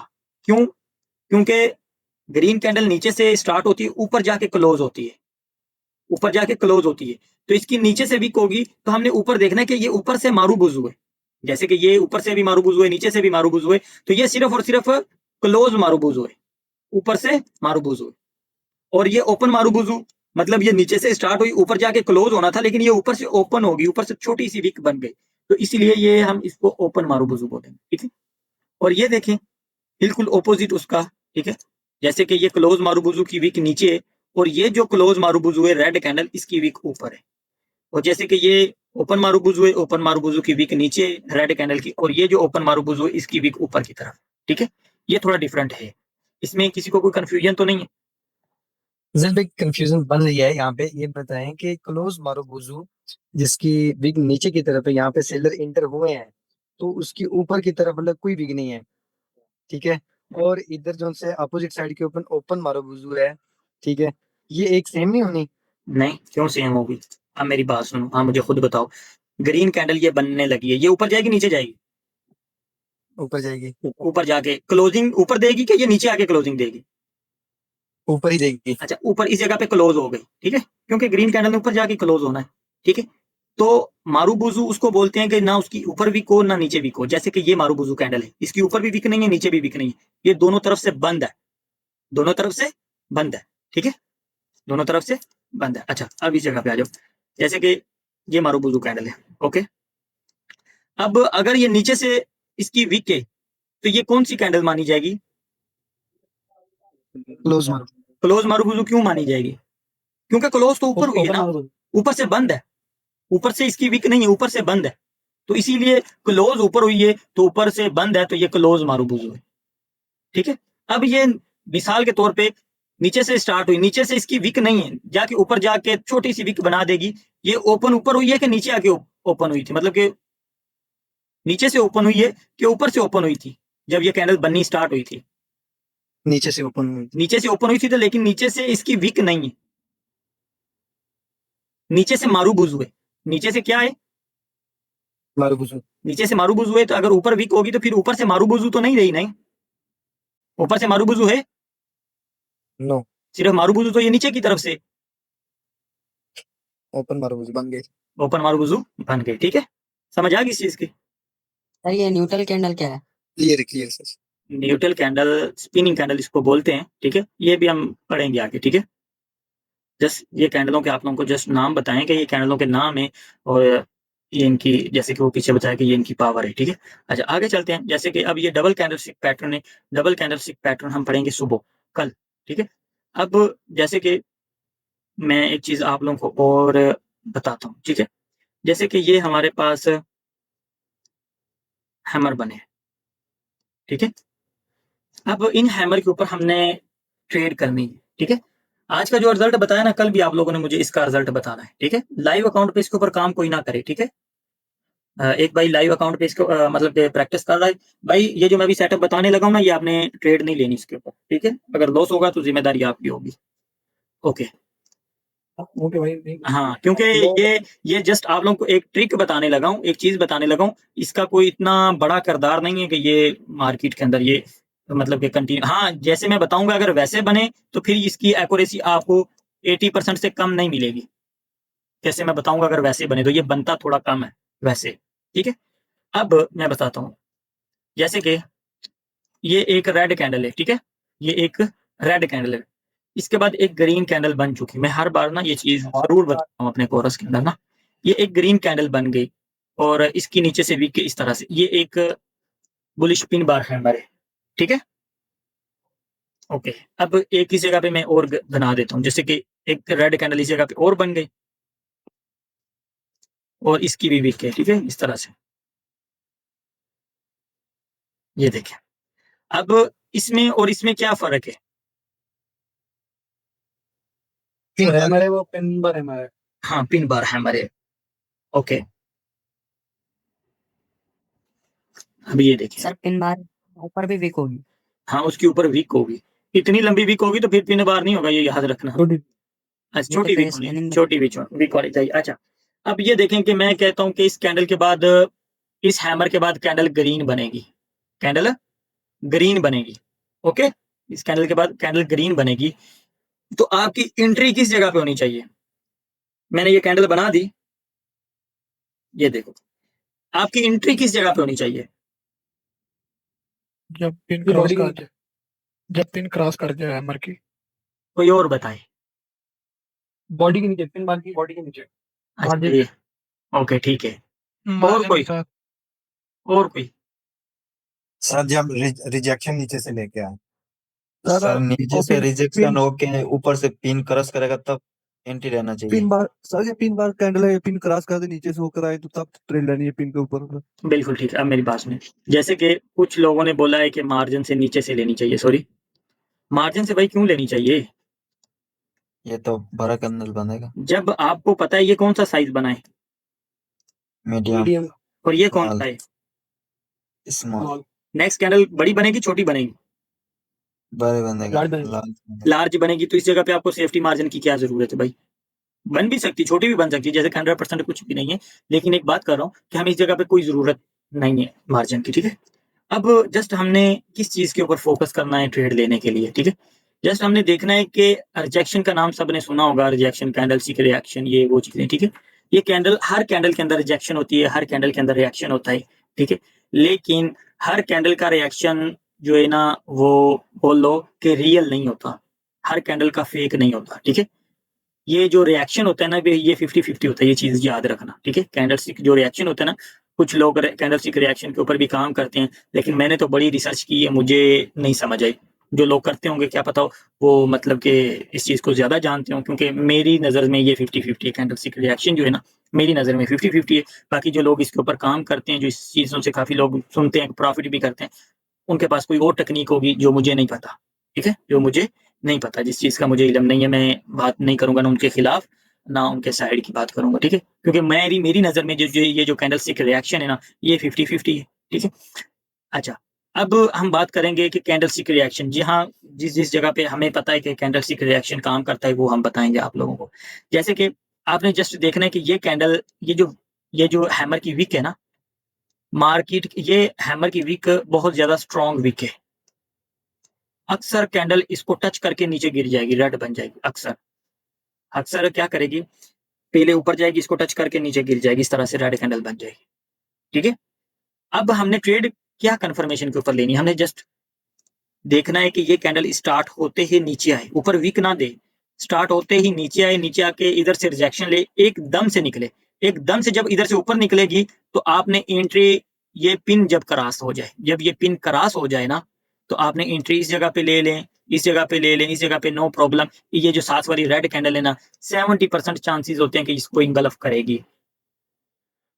क्यों? क्योंकि ग्रीन कैंडल नीचे से स्टार्ट होती है, ऊपर जाके क्लोज होती है, ऊपर जाके क्लोज होती है। तो इसकी नीचे से विक होगी तो हमने ऊपर देखना है कि ये ऊपर से मारूबुजू है, जैसे कि ये ऊपर से भी मारूबुजू है, नीचे से भी मारूबुजू है, तो ये सिर्फ और सिर्फ क्लोज मारूबुजू है, ऊपर से मारूबुजू है। और ये ओपन मारूबुजू मतलब ये नीचे से स्टार्ट हुई, ऊपर जाके क्लोज होना था, लेकिन ये ऊपर से ओपन होगी, ऊपर से छोटी सी विक बन गई, तो इसीलिए ये हम इसको ओपन मारूबुजू बोलेंगे, ठीक है। और ये देखें बिल्कुल ऑपोजिट उसका, ठीक है, जैसे कि ये क्लोज मारूबुजू की विक नीचे है और ये जो क्लोज मारूबुजू है रेड कैंडल, इसकी विक ऊपर है। और जैसे कि ये ओपन मारूबुजू है, ओपन मारूबुजू की विक नीचे रेड कैंडल की, और ये जो ओपन मारूबुजू है इसकी विक ऊपर की तरफ, ठीक है। ये थोड़ा डिफरेंट है, इसमें किसी को कोई कंफ्यूजन तो नहीं है? जल्द कंफ्यूजन बन रही है यहाँ पे। ये बताएं कि क्लोज मारूबुजू जिसकी विग नीचे की तरफ है, यहाँ पे सेलर इंटर हुए हैं तो उसकी ऊपर की तरफ मतलब कोई विग नहीं है, ठीक है। और इधर जो से अपोजिट साइड के ओपन ओपन मारूबुजू है, ठीक है। ये एक सेम नहीं होनी? नहीं, क्यों सेम होगी? अब मेरी बात सुनो, हाँ मुझे खुद बताओ, ग्रीन कैंडल ये बनने लगी है, ये ऊपर जाएगी नीचे जाएगी? ऊपर जाएगी। ऊपर जाके क्लोजिंग ऊपर देगी कि ये नीचे आके क्लोजिंग देगी? ऊपर ही देगी। अच्छा, ऊपर इस जगह पे क्लोज हो गई, ठीक है, क्योंकि ग्रीन कैंडल ने ऊपर जाके क्लोज होना है, ठीक है। तो मारूबुजू उसको बोलते हैं कि ना उसकी ऊपर विक हो ना नीचे विक हो। जैसे कि ये मारूबुजू कैंडल है, इसकी ऊपर भी विक नहीं है, नीचे भी विक नहीं है, ये दोनों तरफ से बंद है, दोनों तरफ से बंद है, ठीक है, दोनों तरफ से बंद है। अच्छा, अब इस जगह पे आ जाओ, जैसे कि ये मारूबुजू कैंडल है, ओके। अब अगर ये नीचे से इसकी विक है तो ये कौन सी कैंडल मानी जाएगी? क्लोज मारो। क्लोज मारूबुजू क्यों मानी जाएगी? क्योंकि क्लोज तो ऊपर हुई है ना, ऊपर से बंद है, ऊपर से इसकी विक नहीं है, ऊपर से बंद है, तो इसीलिए क्लोज ऊपर हुई है तो ऊपर से बंद है, तो ये क्लोज मारूबुजू है, ठीक है। अब ये मिसाल के तौर पे नीचे से स्टार्ट हुई, नीचे से इसकी विक नहीं है, जाके ऊपर जाके छोटी सी विक बना देगी। ये ओपन ऊपर हुई है कि नीचे आके ओपन हुई थी, मतलब कि नीचे से ओपन हुई है कि ऊपर से ओपन हुई थी जब ये कैंडल बननी स्टार्ट हुई थी? नीचे से ओपन हुई। नीचे से ओपन हुई थी, तो लेकिन नीचे से इसकी विक नहीं है, नीचे से मारूबुज हुए। नीचे से क्या है? मारूबुजू। नीचे से मारूबुजू है, तो अगर ऊपर विक होगी तो फिर ऊपर से मारूबुजू तो नहीं रही, नहीं ऊपर से मारूबुजू है, नो, सिर्फ मारूबुजू तो ये नीचे की तरफ से ओपन मारूबुजू बन गई। ओपन मारूबुजू बन गई। ठीक है, समझ आ गई इस चीज की? सर ये न्यूट्रल कैंडल क्या है? Clear clear sir. Neutral candle, spinning candle इसको बोलते हैं। ठीक है, ये भी हम पढ़ेंगे आगे। ठीक है, जस्ट ये कैंडलों के आप लोगों को जस्ट नाम बताएं कि ये कैंडलों के नाम है, और ये इनकी, जैसे कि वो पीछे बताया कि ये इनकी पावर है। ठीक है, अच्छा आगे चलते हैं। जैसे कि अब ये डबल कैंडलस्टिक पैटर्न है, डबल कैंडलस्टिक पैटर्न हम पढ़ेंगे सुबह कल। ठीक है, अब जैसे कि मैं एक चीज आप लोगों को और बताता हूँ। ठीक है, जैसे कि ये हमारे पास हैमर बने हैं। ठीक है, अब इन हैमर के ऊपर हमने ट्रेड करनी है। ठीक है, आज का जो रिजल्ट बताया ना, कल भी आप लोगों ने मुझे इसका रिजल्ट बताना है। ठीक है, लाइव अकाउंट पे इसके ऊपर काम कोई ना करे। ठीक है, एक भाई लाइव अकाउंट पे इसको मतलब प्रैक्टिस कर रहा है भाई, ये जो मैं अभी सेटअप बताने लगा हूं ना, ये आपने ट्रेड नहीं लेनी इसके ऊपर। ठीक है, अगर लॉस होगा तो जिम्मेदारी आपकी होगी। ओके, ओके भाई। हाँ, क्योंकि ये जस्ट आप लोगों को एक ट्रिक बताने लगा हूँ, एक चीज बताने लगा हूँ, इसका कोई इतना बड़ा किरदार नहीं है कि ये मार्केट के अंदर ये मतलब कि कंटिन्यू। हाँ, जैसे मैं बताऊंगा अगर वैसे बने तो फिर इसकी एक्यूरेसी आपको 80% से कम नहीं मिलेगी। जैसे मैं बताऊंगा अगर वैसे बने तो ये बनता थोड़ा कम है वैसे। ठीक है, अब मैं बताता हूँ, जैसे कि ये एक रेड कैंडल है। ठीक है, ये एक रेड कैंडल है, इसके बाद एक ग्रीन कैंडल बन चुकी। मैं हर बार ना ये चीज जरूर बताता हूँ अपने कोरस के अंदर ना, ये एक ग्रीन कैंडल बन गई और इसकी नीचे से वीक के इस तरह से ये एक बुलिश पिन बार हैमर है। ठीक है, ओके, अब एक ही जगह पे मैं और बना देता हूँ, जैसे कि एक रेड कैंडल इस जगह पे और बन गई और इसकी भी वीक है। ठीक है, इस तरह से ये देखें। अब इसमें और इसमें क्या फर्क है? हमारे वो पिन बार हमारे। हाँ, पिन बार हैमर है। ओके, अब ये देखिए, सर पिन बार ऊपर भी वीक होगी? हाँ, उसके ऊपर वीक होगी, इतनी लंबी वीक होगी तो फिर पिन बार नहीं होगा, ये याद रखना। अच्छा, छोटी वीक होनी, छोटी वीक होनी चाहिए। अच्छा, अब ये देखें कि मैं कहता हूं कि इस कैंडल के बाद, इस हैमर के बाद कैंडल ग्रीन बनेगी, कैंडल ग्रीन बनेगी। ओके, इस कैंडल के बाद कैंडल ग्रीन बनेगी, तो आपकी एंट्री किस जगह पे होनी चाहिए? मैंने ये कैंडल बना दी, ये देखो, आपकी एंट्री किस जगह पे होनी चाहिए? जब पिन क्रॉस कर जाए, जब पिन क्रॉस कर जाए हैमर की। कोई और बताए? बॉडी के नीचे, पिन बार की बॉडी के नीचे। अच्छा, ये ओके, ठीक है, मार्जिन कोई? के साथ। और कोई? सर जब रिजेक्शन नीचे से लेके आए, सर, सर नीचे से रिजेक्शन होके ऊपर से पिन क्रॉस करेगा तब एंट्री रहना चाहिए। पिन बार सर, ये पिन बार कैंडल है, पिन क्रॉस कर दे नीचे से होकर आए तो तब ट्रेड लेनी है पिन के ऊपर। बिल्कुल ठीक है, अब मेरी बात सुनिए। जैसे कि कुछ लोगों ने बोला है कि मार्जिन से नीचे से लेनी चाहिए, सॉरी, मार्जिन से भाई क्यों लेनी चाहिए? ये तो बड़ा कैंडल बनेगा। जब आपको पता है ये कौन सा साइज बना है मीडियम और ये कौन सा है, स्मॉल नेक्स्ट कैंडल बड़ी बनेगी छोटी बनेगी? बड़े बनेगा, लार्ज बनेगा। लार्ज बनेगा। लार्ज बनेगी, तो इस जगह पे आपको सेफ्टी मार्जिन की क्या जरूरत है भाई? बन भी सकती, छोटी भी बन सकती है, जैसे 100% कुछ भी नहीं है, लेकिन एक बात कर रहा हूँ कि हमें इस जगह पे कोई जरूरत नहीं है मार्जिन की। ठीक है, अब जस्ट हमने किस चीज के ऊपर फोकस करना है ट्रेड लेने के लिए? ठीक है, जस्ट हमने देखना है कि रिजेक्शन का नाम सबने सुना होगा, रिजेक्शन, कैंडलस्टिक रिएक्शन, ये वो चीजें। ठीक है, ये कैंडल, हर कैंडल के अंदर रिजेक्शन होती है, हर कैंडल के अंदर रिएक्शन होता है। ठीक है, लेकिन हर कैंडल का रिएक्शन जो है ना, वो बोल लो कि रियल नहीं होता, हर कैंडल का फेक नहीं होता। ठीक है, ये जो रिएक्शन होता है ना, ये 50-50 होता है, ये चीज याद रखना। ठीक है, कैंडलस्टिक जो रिएक्शन होता है ना, कुछ लोग कैंडलस्टिक रिएक्शन के ऊपर भी काम करते हैं, लेकिन मैंने तो बड़ी रिसर्च की है, मुझे नहीं समझ आई। जो लोग करते होंगे क्या पता हो, वो मतलब कि इस चीज को ज्यादा जानते हो, क्योंकि मेरी नजर में ये 50-50 है, कैंडलस्टिक रिएक्शन जो है ना, मेरी नजर में 50-50 है। बाकी जो लोग इसके ऊपर काम करते हैं, जो इस चीजों से काफी लोग सुनते हैं, प्रॉफिट भी करते हैं, उनके पास कोई और टेक्निक होगी जो मुझे नहीं पता। ठीक है, जो मुझे नहीं पता, जिस चीज़ का मुझे इल्म नहीं है मैं बात नहीं करूँगा ना उनके खिलाफ, ना उनके साइड की बात करूँगा, ठीक है? क्योंकि मेरी नज़र में ये जो कैंडलस्टिक रिएक्शन है ना, ये 50-50 है, ठीक है? अच्छा, अब हम बात करेंगे कि कैंडलस्टिक रिएक्शन, जी हाँ, जिस जगह पे हमें पता है कि कैंडलस्टिक रिएक्शन काम करता है, वो हम बताएँगे आप लोगों को। जैसे कि आपने जस्ट देखना है कि ये जो हैमर की विक है ना, ये हैमर की विक बहुत ज़्यादा स्ट्रॉन्ग विक है। अक्सर कैंडल इसको टच करके नीचे गिर जाएगी, रेड बन जाएगी अक्सर। अक्सर क्या करेगी, पहले ऊपर जाएगी, इसको टच करके नीचे गिर जाएगी, इस तरह से रेड कैंडल बन जाएगी, ठीक है? अब हमने ट्रेड क्या कन्फर्मेशन के ऊपर लेनी है, हमने जस्ट देखना है कि ये कैंडल स्टार्ट होते ही नीचे आए, ऊपर वीक ना दे, स्टार्ट होते ही नीचे आए, नीचे आके इधर से रिजेक्शन ले, एकदम से निकले, एकदम से जब इधर से ऊपर निकलेगी तो आपने एंट्री, ये पिन जब क्रॉस हो जाए, जब ये पिन क्रॉस हो जाए ना, तो आपने एंट्री इस जगह पे ले लें, इस जगह पे ले लें, इस जगह पे नो प्रॉब्लम। ये जो साथ वाली रेड कैंडल है ना, 70% चांसेस होते हैं कि इसको इंगल्फ करेगी,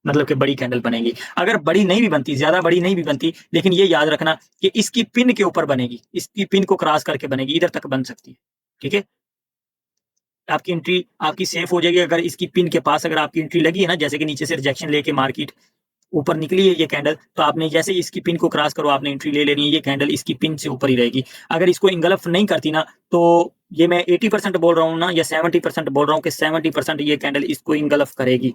मतलब कि बड़ी कैंडल बनेगी। अगर बड़ी नहीं भी बनती, ज्यादा बड़ी नहीं भी बनती, लेकिन ये याद रखना कि इसकी पिन के ऊपर बनेगी, इसकी पिन को क्रॉस करके बनेगी, इधर तक बन सकती है, ठीक है? आपकी एंट्री आपकी सेफ हो जाएगी। अगर इसकी पिन के पास अगर आपकी एंट्री लगी है ना, जैसे कि नीचे से रिजेक्शन लेके मार्केट ऊपर निकली है ये कैंडल, तो आपने जैसे इसकी पिन को क्रॉस करो, आपने एंट्री ले लेनी है, ये कैंडल इसकी पिन से ऊपर ही रहेगी। अगर इसको इंगल्फ नहीं करती ना, तो ये मैं 80% बोल रहा हूँ ना, या 70% बोल रहा हूँ कि 70% ये कैंडल इसको इंगल्फ करेगी।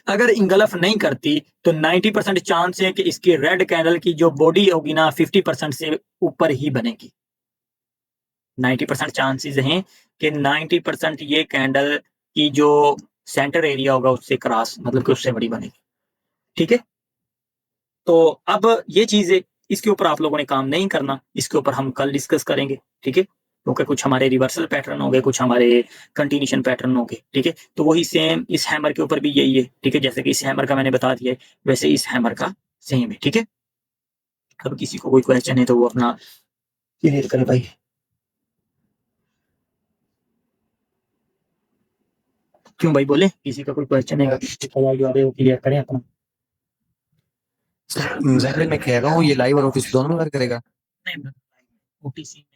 अगर इंगल्फ नहीं करती तो 90% चांस है कि इसकी रेड कैंडल की जो बॉडी होगी ना, 50% से ऊपर ही बनेगी। 90% चांसेस हैं कि 90% ये कैंडल की जो सेंटर एरिया होगा उससे क्रॉस, मतलब कि उससे बड़ी बनेगी, ठीक है? तो अब ये चीजें, इसके ऊपर आप लोगों ने काम नहीं करना, इसके ऊपर हम कल डिस्कस करेंगे, ठीक है? क्योंकि कुछ हमारे रिवर्सल पैटर्न हो गए, कुछ हमारे कंटिन्यूशन पैटर्न हो गए, ठीक है? तो वही सेम इस हैमर के ऊपर भी यही है, ठीक है? जैसे कि इस हैमर का मैंने बता दिया है, वैसे इस हैमर का सेम है, ठीक है? अब किसी को कोई क्वेश्चन है तो वो अपना क्लियर करे भाई। क्यों भाई, बोले किसी का कोई क्वेश्चन है, सवाल जो आ रहे हो क्लियर करें अपना। जैसे मैं कह रहा हूँ ये लाइव और ऑफिस दोनों में वर्क करेगा। नहीं, ओटीसी में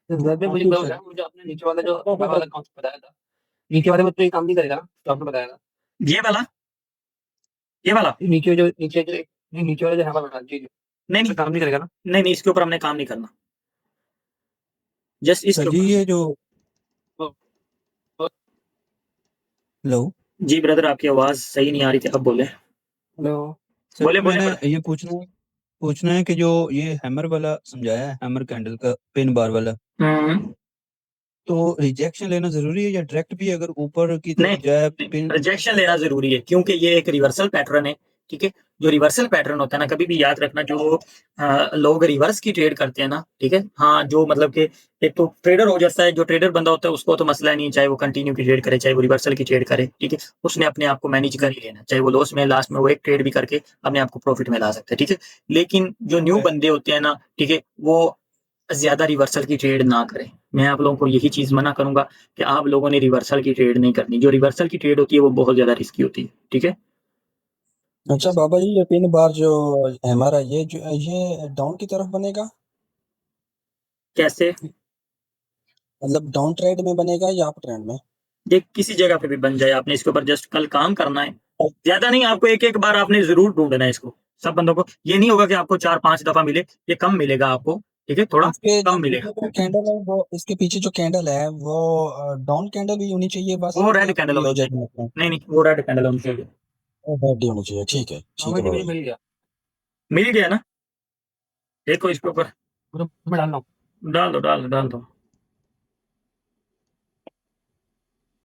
मुझे मुझे आपने नीचे वाला जो वाला कॉन्सेप्ट बताया था, नीचे वाले में तो ये काम नहीं करेगा ना, तो आपने बताया था ये वाला नीचे वाला जो हैमर बना जी नहीं काम नहीं करेगा ना। नहीं, इसके ऊपर हमने काम नहीं करना, जस्ट इसके जी ऊपर। ये जो हेलो जी ब्रदर, आपकी आवाज सही नहीं आ रही थी, अब बोले। हेलो सर, बोले मैंने ये पूछना है कि जो ये हैमर वाला समझाया है, हैमर कैंडल का पिन बार वाला, तो रिजेक्शन लेना जरूरी है या डायरेक्ट भी अगर ऊपर की तरफ जाए पिन? रिजेक्शन लेना जरूरी है, क्योंकि ये एक रिवर्सल पैटर्न है, ठीक है? जो रिवर्सल पैटर्न होता है ना, कभी भी याद रखना, जो लोग रिवर्स की ट्रेड करते हैं ना, ठीक है? हाँ, जो मतलब कि एक तो ट्रेडर हो जाता है, जो ट्रेडर बंदा होता है उसको तो मसला नहीं, चाहे वो कंटिन्यू की ट्रेड करे, चाहे वो रिवर्सल की ट्रेड करे, ठीक है? उसने अपने आप को मैनेज कर ही लेना, चाहे वो लॉस में लास्ट में वो एक ट्रेड भी करके अपने आप को प्रॉफिट में ला सकता है, ठीक है? लेकिन जो न्यू बंदे होते हैं ना, ठीक है, वो ज्यादा रिवर्सल की ट्रेड ना करें। मैं आप लोगों को यही चीज मना करूंगा कि आप लोगों ने रिवर्सल की ट्रेड नहीं करनी। जो रिवर्सल की ट्रेड होती है वो बहुत ज्यादा रिस्की होती है, ठीक है? अच्छा बाबा जी, ये पिन बार जो हमारा ये डाउन की तरफ बनेगा, कैसे? मतलब डाउन ट्रेड में बनेगा या अप ट्रेंड में? ये किसी जगह पे भी बन जाए, आपने इसके ऊपर जस्ट कल काम करना है, ज्यादा नहीं, आपको एक एक बार आपने जरूर ढूंढना है इसको। सब बंदों को ये नहीं होगा कि आपको 4-5 दफा मिले, ये कम मिलेगा आपको, ठीक है? थोड़ा इसके कम मिलेगा। जो कैंडल है वो, इसके पीछे जो कैंडल है वो डाउन कैंडल भी होनी चाहिए बस, वो रेड या कैंडल कोई हो होनी चाहिए, जाएगा? नहीं वो रेड कैंडल होनी चाहिए। रेड होनी चाहिए, ठीक है हाँ बाबा मुझे जी। मिल गया, मिल गया ना? देखो इसके ऊपर ग्रुप में डालना। डाल दो।